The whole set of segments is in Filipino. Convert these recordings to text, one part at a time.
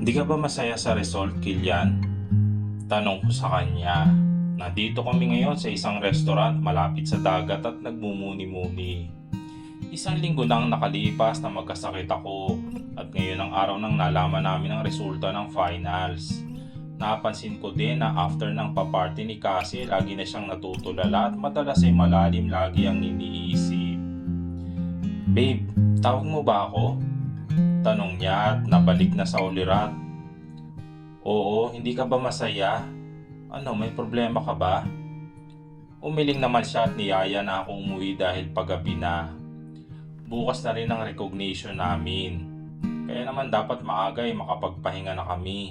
Di ka ba masaya sa result, Kilian? Tanong ko sa kanya. Nandito kami ngayon sa isang restaurant malapit sa dagat at nagmumuni-muni. Isang linggo nang nakalipas na magkasakit ako at ngayon ang araw nang nalaman namin ang resulta ng finals. Napansin ko din na after ng paparty ni Cassie, lagi na siyang natutulala at madalas ay malalim lagi ang iniisip. Babe, tawag mo ba ako? Tanong niya at nabalik na sa ulirat. Oo, hindi ka ba masaya? Ano, may problema ka ba? Umiling naman siya at niyaya na akong umuwi dahil paggabi na. Bukas na rin ang recognition namin. Kaya naman dapat maaga ay makapagpahinga na kami.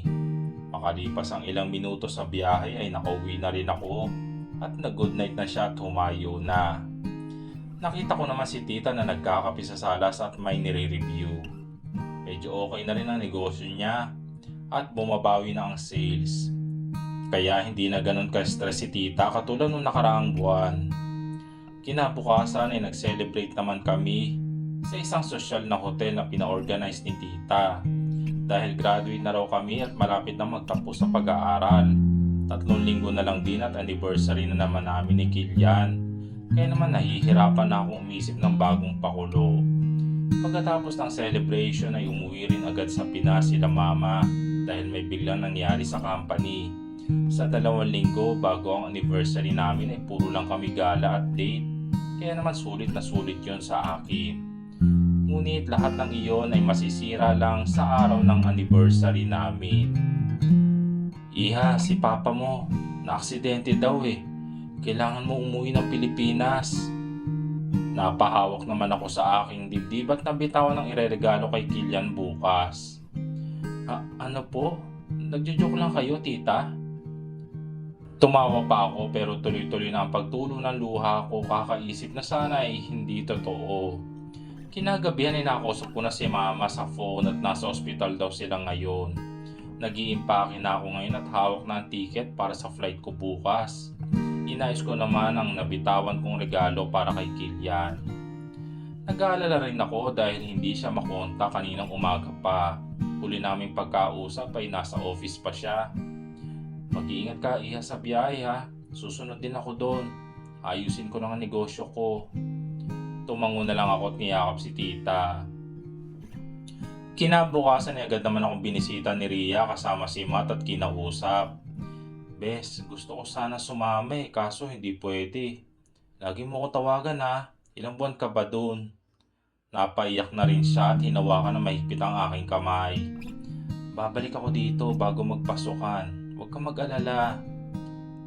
Makalipas ang ilang minuto sa biyahe ay nakauwi na rin ako at nag-good night na siya at humayo na. Nakita ko naman si tita na nagkakape sa salas at may nire-review. Medyo okay na rin ang negosyo niya at bumabawi na ang sales. Kaya hindi na ganun ka-stress si tita katulad nung nakaraang buwan. Kinabukasan ay nag-celebrate naman kami sa isang social na hotel na pina-organize ni tita. Dahil graduate na raw kami at malapit na magtapos sa pag-aaral. 3 linggo na lang din at anniversary na naman namin ni Kilian. Kaya naman nahihirapan na akong umisip ng bagong pakulo. Pagkatapos ng celebration ay umuwi rin agad sa Pinas sila mama dahil may biglang nangyari sa company. Sa 2 linggo bago ang anniversary namin ay puro lang kami gala at date. Kaya naman sulit na sulit yon sa akin. Ngunit lahat ng iyon ay masisira lang sa araw ng anniversary namin. Iha, si papa mo, na-aksidente daw eh. Kailangan mo umuwi ng Pilipinas. Napahawak naman ako sa aking dibdib at nabitawan ng ireregalo kay Kilian bukas. Ano po? Nagjo-joke lang kayo, tita? Tumawa pa ako pero tuloy-tuloy na ang pagtulo ng luha ko, kakaisip na sana ay hindi totoo. Kinagabihan ay nakausap ko na si mama sa phone at nasa ospital daw sila ngayon. Nag-iimpake na ako ngayon at hawak na ang ticket para sa flight ko bukas. Inayos ko naman ang nabitawan kong regalo para kay Kilian. Nag-aalala rin ako dahil hindi siya makontak kaninang umaga pa. Huli naming pagkausap ay nasa office pa siya. Mag-iingat ka iha sa biyahe ha. Susunod din ako doon. Ayusin ko lang ang negosyo ko. Tumango na lang ako at niyakap si tita. Kinabukasan ay agad naman akong binisita ni Ria kasama si Matt at kinausap. Bes, gusto ko sana sumama kaso hindi pwede. Lagi mo ko tawagan ha. Ilang buwan ka ba doon? Napaiyak na rin siya at hinawakan na mahigpit ang aking kamay. Babalik ako dito bago magpasukan. Huwag kang mag-alala.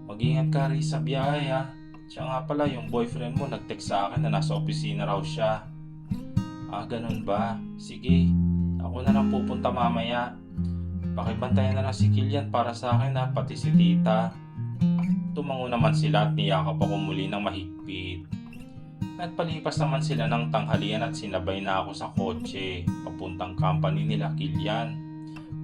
Mag-ingat ka rin sa biyahe ha. Siya nga pala yung boyfriend mo nag-text sa akin na nasa opisina raw siya. Ganun ba? Sige, ako na lang pupunta mamaya. Pakibantayan na lang si Kilian para sa akin na pati si tita. Tumango naman sila at niyakap ako muli ng mahigpit. Nagpalipas naman sila ng tanghalian at sinabay na ako sa kotse papuntang company nila Kilian.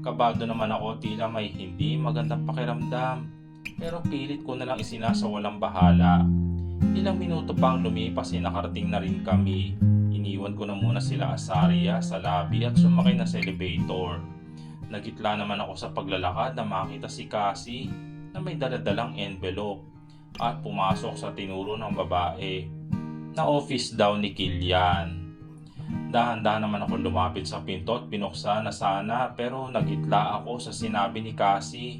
Kabado naman ako tila may hindi magandang pakiramdam pero pilit ko na lang isinasawalang bahala. Ilang minuto pang lumipas ay nakarating na rin kami. Iniwan ko na muna sila Asaria sa lobby at sumakay na sa elevator. Nagitla naman ako sa paglalakad na makita si Cassie na may daladalang envelope at pumasok sa tinuro ng babae na office daw ni Kilian. Dahan-dahan naman ako lumapit sa pinto at binuksan na sana pero nagitla ako sa sinabi ni Cassie.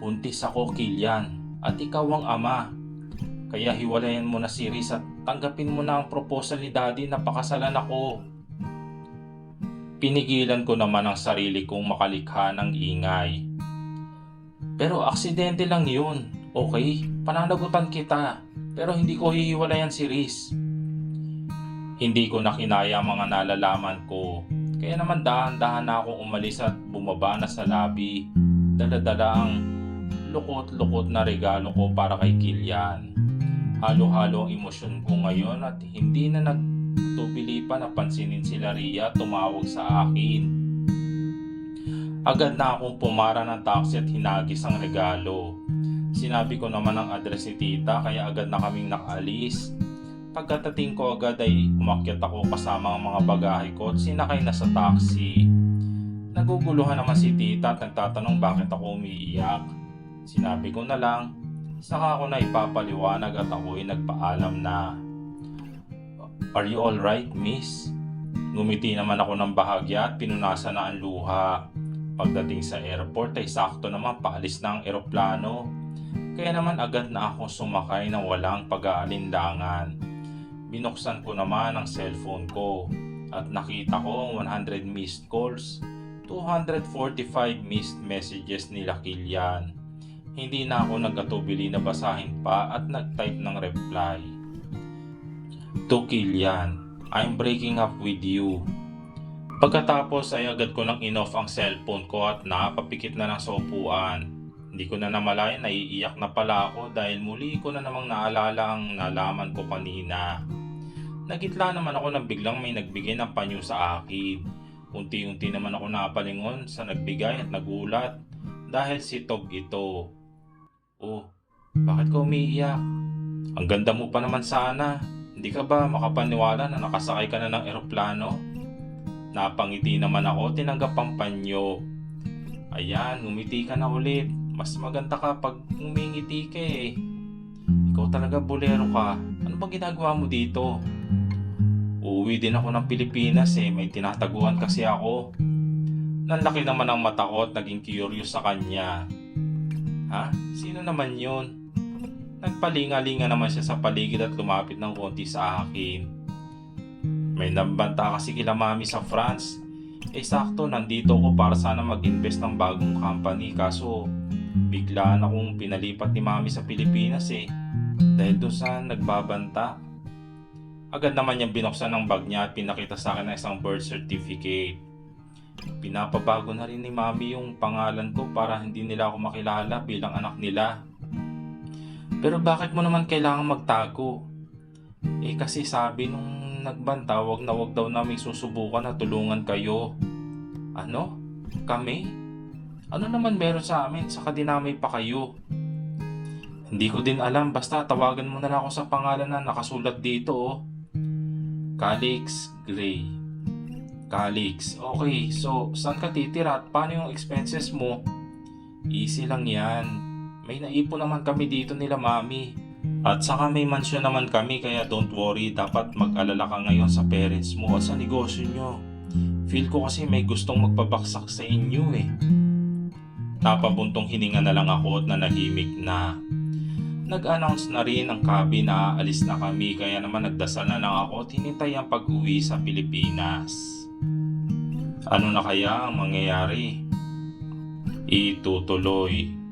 Buntis ako, Kilian, at ikaw ang ama. Kaya hiwalayan mo na si Riz at tanggapin mo na ang proposal ni Daddy na pakasalan ako. Pinigilan ko naman ang sarili kong makalikha ng ingay. Pero aksidente lang yun, okay? Pananagutan kita, pero hindi ko hihiwalayan si Riz. Hindi ko na kinaya ang mga nalalaman ko, kaya naman dahan-dahan na akong umalis at bumaba na sa lobby. Dala-dala ang lukot-lukot na regalo ko para kay Kilian. Halo-halo ang emosyon ko ngayon at hindi na nagtubili pa na pansinin sila Ria tumawag sa akin. Agad na akong pumara ng taxi at hinagis ang regalo. Sinabi ko naman ang address ni tita kaya agad na kaming nakaalis. Pagkatating ko agad ay umakyat ako kasama ang mga bagahe ko at sinakay na sa taxi. Naguguluhan naman si tita at nagtatanong bakit ako umiiyak. Sinabi ko na lang, saka ako na ipapaliwanag at ako'y nagpaalam na, "Are you alright, miss?" Ngumiti naman ako ng bahagya at pinunasan na ang luha. Pagdating sa airport ay sakto naman paalis na ang eroplano. Kaya naman agad na ako sumakay na walang pag-aalinlangan. Binuksan ko naman ang cellphone ko at nakita ko ang 100 missed calls, 245 missed messages nila Kilian. Hindi na ako nag-atubili na basahin pa at nag-type ng reply. To Kilian, I'm breaking up with you. Pagkatapos ay agad ko nang in-off ang cellphone ko at napapikit na lang sa upuan. Hindi ko na namalayan na iiyak na pala ako dahil muli ko na namang naalala ang nalaman ko kanina. Nagitla naman ako nang biglang may nagbigay ng panyo sa akin. Unti-unti naman ako napalingon sa nagbigay at nagulat dahil si Tob ito. Oh, bakit ka umiiyak? Ang ganda mo pa naman sana. Hindi ka ba makapaniwala na nakasakay ka na ng eroplano? Napangiti naman ako, tinanggap ang panyo. Ayan, ngumiti ka na ulit. Mas maganda ka pag umingiti ka eh. Ikaw talaga bolero ka. Ano bang ginagawa mo dito? Uuwi din ako ng Pilipinas eh. May tinataguan kasi ako. Nanlaki naman ang mata ko at naging curious sa kanya. Ha? Sino naman yun? Nagpalinga-linga naman siya sa paligid at lumapit ng konti sa akin. May nabanta kasi kila mami sa France. Eh sakto, nandito ako para sana mag-invest ng bagong company kaso biglaan akong pinalipat ni mami sa Pilipinas eh. Dahil doon sa nagbabanta. Agad naman niyang binuksan ng bag niya at pinakita sa akin ng isang birth certificate. Pinapabago na rin ni mami yung pangalan ko para hindi nila ako makilala bilang anak nila. Pero bakit mo naman kailangan magtago? Eh kasi sabi nung nagbanta, wag daw namin susubukan na tulungan kayo. Ano? Kami? Ano naman meron sa amin? Saka dinamay pa kayo. Hindi ko din alam, basta tawagan mo na lang ako sa pangalan na nakasulat dito oh. Calix Gray. Calix. Okay, so saan ka titira at paano yung expenses mo? Easy lang yan. May naipon naman kami dito nila mami. At saka may mansyon naman kami kaya don't worry, dapat mag-alala ka ngayon sa parents mo at sa negosyo nyo. Feel ko kasi may gustong magpabaksak sa inyo eh. Napabuntong hininga na lang ako at nanahimik na. Nag-announce na rin ang cabin na aalis na kami kaya naman nagdasal na lang ako at hinintay ang pag-uwi sa Pilipinas. Ano na kaya ang mangyayari? Itutuloy.